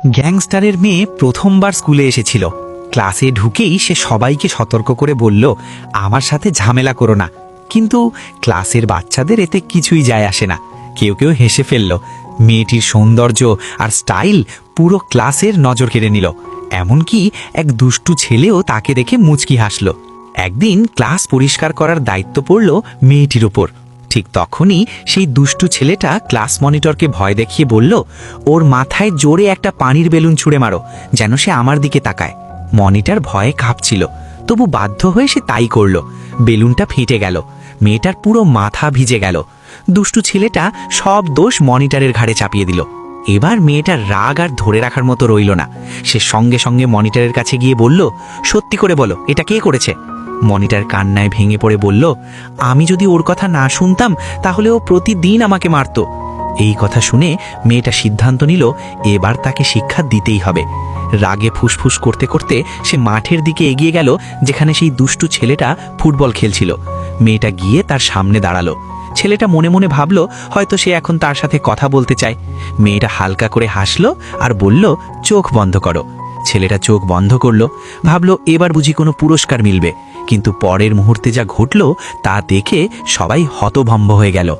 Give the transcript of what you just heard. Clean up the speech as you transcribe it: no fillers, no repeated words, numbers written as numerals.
গ্যাংস্টারের মেয়ে প্রথমবার স্কুলে এসেছিল। ক্লাসে ঢুকেই সে সবাইকে সতর্ক করে বলল, আমার সাথে ঝামেলা করো না। কিন্তু ক্লাসের বাচ্চাদের এতে কিছুই যায় আসে না। কেউ কেউ হেসে ফেলল। মেয়েটির সৌন্দর্য আর স্টাইল পুরো ক্লাসের নজর কেড়ে নিল। এমনকি এক দুষ্টু ছেলেও তাকে দেখে মুচকি হাসল। একদিন ক্লাস পরিষ্কার করার দায়িত্ব পড়ল মেয়েটির ওপর। ঠিক তখনই সেই দুষ্টু ছেলেটা ক্লাস মনিটরকে ভয় দেখিয়ে বলল, ওর মাথায় জোরে একটা পানির বেলুন ছুঁড়ে মারো, যেন সে আমার দিকে তাকায়। মনিটর ভয়ে কাঁপছিল, তবু বাধ্য হয়ে সে তাই করল। বেলুনটা ফেটে গেল, মেয়েটার পুরো মাথা ভিজে গেল। দুষ্টু ছেলেটা সব দোষ মনিটরের ঘাড়ে চাপিয়ে দিল। এবার মেয়েটার রাগ আর ধরে রাখার মতো রইল না। সে সঙ্গে সঙ্গে মনিটরের কাছে গিয়ে বলল, সত্যি করে বলো, এটা কে করেছে? মনিটর কান্নায় ভেঙে পড়ে বলল, আমি যদি ওর কথা না শুনতাম তাহলে ও প্রতিদিন আমাকে মারত। এই কথা শুনে মেয়েটা সিদ্ধান্ত নিল এবার তাকে শিক্ষা দিতেই হবে। রাগে ফুসফুস করতে করতে সে মাঠের দিকে এগিয়ে গেল, যেখানে সেই দুষ্টু ছেলেটা ফুটবল খেলছিল। মেয়েটা গিয়ে তার সামনে দাঁড়ালো। ছেলেটা মনে মনে ভাবল, হয়তো সে এখন তার সাথে কথা বলতে চায়। মেয়েটা হালকা করে হাসলো আর বলল, চোখ বন্ধ করো। ছেলেটা চোখ বন্ধ করলো, ভাবলো এবার বুঝি কোনো পুরস্কার মিলবে। কিন্তু পরের মুহূর্তে যা ঘটল তা দেখে সবাই হতভম্ব হয়ে গেল।